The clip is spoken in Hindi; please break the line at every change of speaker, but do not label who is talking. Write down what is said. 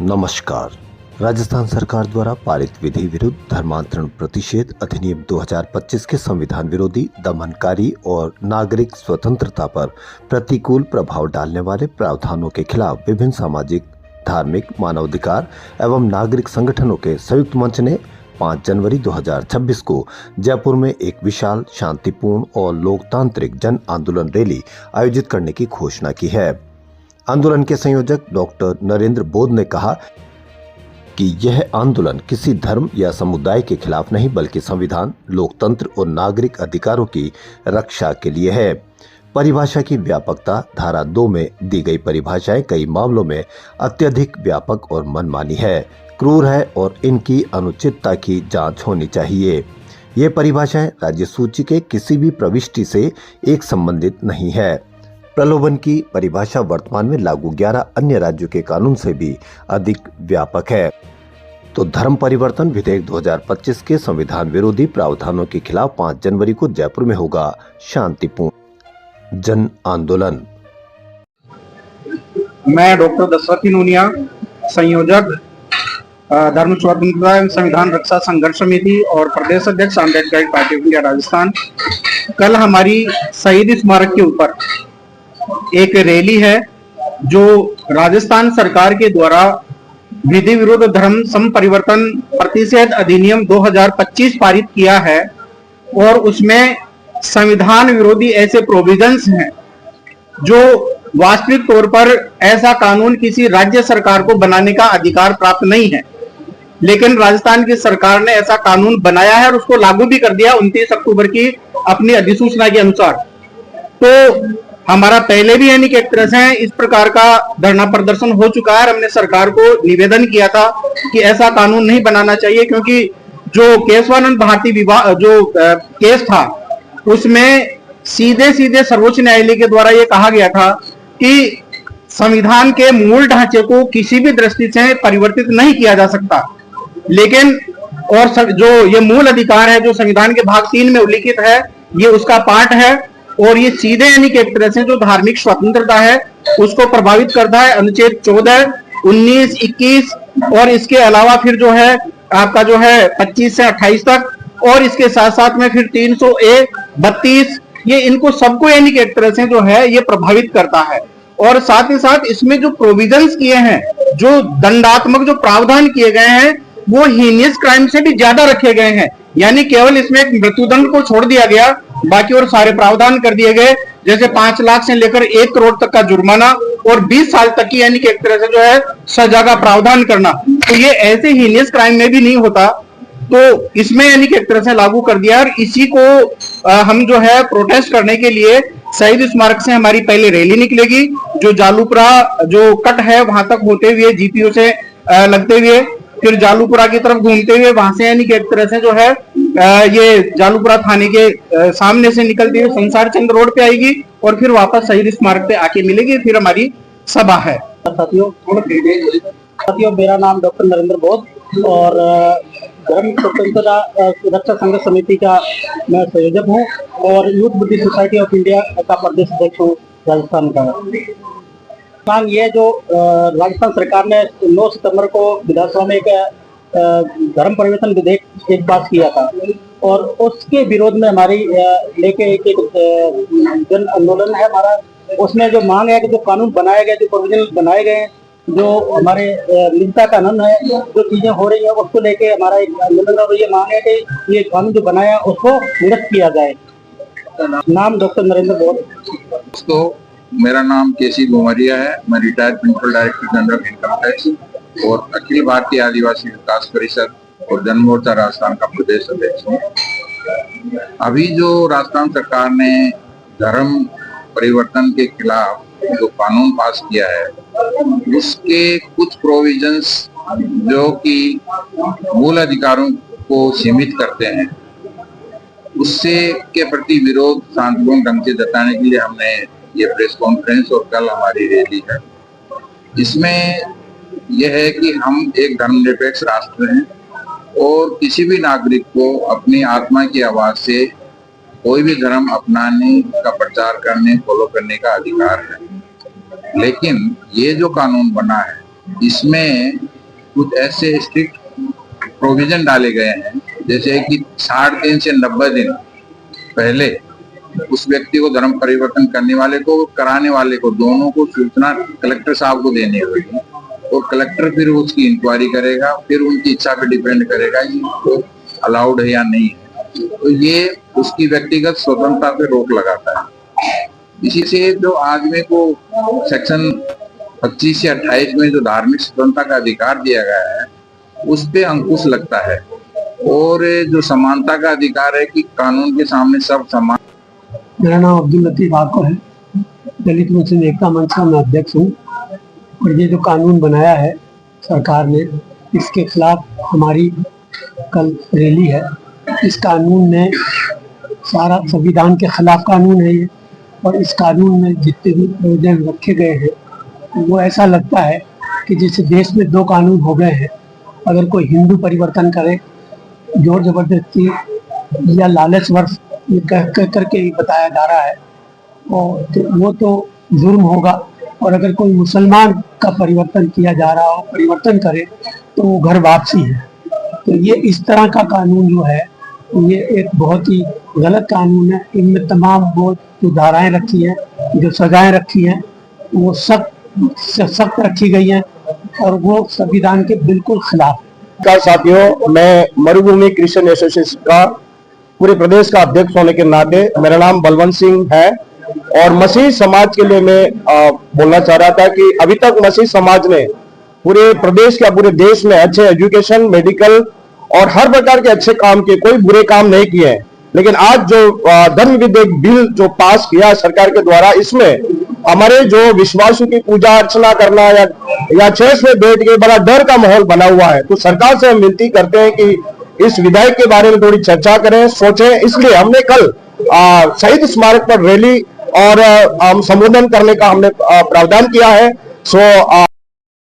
नमस्कार। राजस्थान सरकार द्वारा पारित विधि विरुद्ध धर्मांतरण प्रतिषेध अधिनियम 2025 के संविधान विरोधी, दमनकारी और नागरिक स्वतंत्रता पर प्रतिकूल प्रभाव डालने वाले प्रावधानों के खिलाफ विभिन्न सामाजिक, धार्मिक, मानवाधिकार एवं नागरिक संगठनों के संयुक्त मंच ने 5 जनवरी 2026 को जयपुर में एक विशाल, शांतिपूर्ण और लोकतांत्रिक जन आंदोलन रैली आयोजित करने की घोषणा की है। आंदोलन के संयोजक डॉक्टर नरेंद्र बोध ने कहा कि यह आंदोलन किसी धर्म या समुदाय के खिलाफ नहीं बल्कि संविधान, लोकतंत्र और नागरिक अधिकारों की रक्षा के लिए है। परिभाषा की व्यापकता धारा 2 में दी गई परिभाषाएं कई मामलों में अत्यधिक व्यापक और मनमानी है, क्रूर है और इनकी अनुचितता की जांच होनी चाहिए। ये परिभाषाएं राज्य सूची के किसी भी प्रविष्टि से एक संबंधित नहीं है। प्रलोभन की परिभाषा वर्तमान में लागू 11 अन्य राज्यों के कानून से भी अधिक व्यापक है। तो धर्म परिवर्तन विधेयक 2025 के संविधान विरोधी प्रावधानों के खिलाफ 5 जनवरी को जयपुर में होगा शांतिपूर्ण जन आंदोलन।
मैं डॉक्टर दशरथी नूनिया, संयोजक धर्म स्वतंत्रता एवं संविधान रक्षा संघर्ष समिति और प्रदेश अध्यक्ष Ambedkar party of India Rajasthan. कल हमारी शहीद स्मारक के ऊपर एक रैली है जो राजस्थान सरकार के द्वारा विधि विरुद्ध धर्म संपरिवर्तन प्रतिषेध अधिनियम 2025 पारित किया है और उसमें संविधान विरोधी ऐसे प्रोविजंस हैं जो वास्तविक तौर पर ऐसा कानून किसी राज्य सरकार को बनाने का अधिकार प्राप्त नहीं है, लेकिन राजस्थान की सरकार ने ऐसा कानून बनाया है और उसको लागू भी कर दिया 29 अक्टूबर की अपनी अधिसूचना के अनुसार। तो हमारा पहले भी यानी कि एक तरह से इस प्रकार का धरना प्रदर्शन हो चुका है। हमने सरकार को निवेदन किया था कि ऐसा कानून नहीं बनाना चाहिए, क्योंकि जो केशवानंद भारती विवाद जो केस था उसमें सीधे सीधे सर्वोच्च न्यायालय के द्वारा यह कहा गया था कि संविधान के मूल ढांचे को किसी भी दृष्टि से परिवर्तित नहीं किया जा सकता, लेकिन और जो ये मूल अधिकार है जो संविधान के भाग 3 में उल्लिखित है ये उसका पार्ट है और ये सीधे यानी कि एक तरह से जो धार्मिक स्वतंत्रता है उसको प्रभावित करता है। अनुच्छेद 14, 19, 21 और इसके अलावा फिर जो है आपका जो है 25 से 28 तक और इसके साथ साथ में फिर 301, 32 ये इनको सबको यानी कि एक तरह से जो है ये प्रभावित करता है। और साथ ही साथ इसमें जो प्रोविजंस किए हैं, जो दंडात्मक जो प्रावधान किए गए हैं वो हीनियस क्राइम से भी ज्यादा रखे गए हैं, यानी केवल इसमें एक मृत्युदंड को छोड़ दिया गया, बाकी और सारे प्रावधान कर दिए गए, जैसे 5 लाख से लेकर 1 करोड़ तक का जुर्माना और 20 साल तक की यानी कि एक तरह से जो है सजा का प्रावधान करना। तो ये ऐसे हीनियस क्राइम में भी नहीं होता, तो इसमें यानी कि एक तरह से लागू कर दिया। और इसी को हम जो है प्रोटेस्ट करने के लिए शहीद स्मारक से हमारी पहले रैली निकलेगी, जो जालूपुरा जो कट है वहां तक होते हुए जीपीओ से लगते हुए फिर जालूपुरा की तरफ घूमते हुए वहां से यानी कि एक तरह से जो है ये जालूपुरा थाने के सामने से निकलती हुई संसार चंद्र रोड पे आएगी और फिर वापस शहीद स्मारक पे आके मिलेगी, फिर हमारी सभा है।
साथियों, मेरा नाम डॉक्टर नरेंद्र बोध और धर्म स्वतंत्रता रक्षा संघर्ष समिति का मैं संयोजक हूँ और youth Buddhist society of India का प्रदेश अध्यक्ष हूँ राजस्थान का। ये जो राजस्थान सरकार ने 9 सितंबर को विधानसभा में एक धर्म परिवर्तन विधेयक एक पास किया था और उसके विरोध में हमारी लेके एक जन आंदोलन है हमारा। उसमें जो मांग है कि जो कानून बनाया गया, जो प्रोविजन बनाए गए, जो हमारे निजता कानून है, जो चीजें हो रही है उसको लेके हमारा एक आंदोलन है और ये मांग है कि ये कानून जो बनाया उसको निरस्त किया जाए। नाम डॉक्टर नरेंद्र बोध।
मेरा नाम केसी गोमरिया है। मैं retired principal director general income tax और अखिल भारतीय आदिवासी विकास परिषद और जनमोर्चा राजस्थान का प्रदेश अध्यक्ष हूँ। अभी जो राजस्थान सरकार ने धर्म परिवर्तन के खिलाफ जो कानून पास किया है उसके कुछ प्रोविजंस जो कि मूल अधिकारों को सीमित करते हैं उससे के प्रति विरोध शांतिपूर्ण ढंग से जताने के लिए हमने ये प्रेस कॉन्फ्रेंस और कल हमारी रैली है। इसमें यह है कि हम एक धर्मनिरपेक्ष राष्ट्र हैं और किसी भी नागरिक को अपनी आत्मा की आवाज से कोई भी धर्म अपनाने का प्रचार करने, फॉलो करने का अधिकार है। लेकिन ये जो कानून बना है इसमें कुछ ऐसे स्ट्रिक्ट प्रोविजन डाले गए हैं, जैसे कि 60 दिन से 90 दिन पहले उस व्यक्ति को धर्म परिवर्तन करने वाले को, कराने वाले को, दोनों को सूचना कलेक्टर साहब को देनी होगी और कलेक्टर फिर उसकी इंक्वायरी करेगा, फिर उनकी इच्छा पे डिपेंड करेगा कि वो अलाउड है या नहीं है। तो ये उसकी व्यक्तिगत स्वतंत्रता पे रोक लगाता है। इसी से जो आदमी को सेक्शन 25 या 28 में जो धार्मिक स्वतंत्रता का अधिकार दिया गया है उस पे अंकुश लगता है। और जो समानता का अधिकार है कि कानून के सामने सब समान।
मेरा नाम अब्दुल लतीफ आको है, दलित मुस्लिम एकता मंच का मैं अध्यक्ष हूँ। और ये जो कानून बनाया है सरकार ने, इसके खिलाफ हमारी कल रैली है। इस कानून ने सारा संविधान के खिलाफ कानून है ये, और इस कानून में जितने भी प्रोविजन रखे गए हैं वो ऐसा लगता है कि जैसे देश में 2 कानून हो गए हैं। अगर कोई हिंदू परिवर्तन करे जोर जबरदस्ती या लालचवश ये कह करके ही बताया जा रहा है, और तो वो तो जुर्म होगा। और अगर कोई मुसलमान का परिवर्तन किया जा रहा हो, परिवर्तन करे, तो वो घर वापसी है। तो ये इस तरह का कानून जो है ये एक बहुत ही गलत कानून है। इनमें तमाम वो जो धाराएं रखी हैं, जो सजाएं रखी हैं, वो सख्त रखी गई हैं और वो संविधान के बिल्कुल खिलाफ है।
साथियों, मैं मरुभूमि क्रिश्चियन एसोसिएशन का पूरे प्रदेश का अध्यक्ष होने के नाते, मेरा नाम बलवंत सिंह है और मसीह समाज के लिए मैं बोलना चाह रहा था कि अभी तक मसीह समाज ने पूरे प्रदेश या पूरे देश में अच्छे एजुकेशन, मेडिकल और हर प्रकार के अच्छे काम किए, कोई बुरे काम नहीं किए हैं। लेकिन आज जो धर्म विधेयक बिल जो पास किया सरकार के द्वारा, इसमें हमारे जो विश्वासों की पूजा अर्चना करना या चर्च में बैठ के बड़ा डर का माहौल बना हुआ है। तो सरकार से हम विनती करते हैं कि इस विधेयक के बारे में थोड़ी चर्चा करें, सोचें। इसलिए हमने कल शहीद स्मारक पर रैली और संबोधन करने का हमने प्रावधान किया है।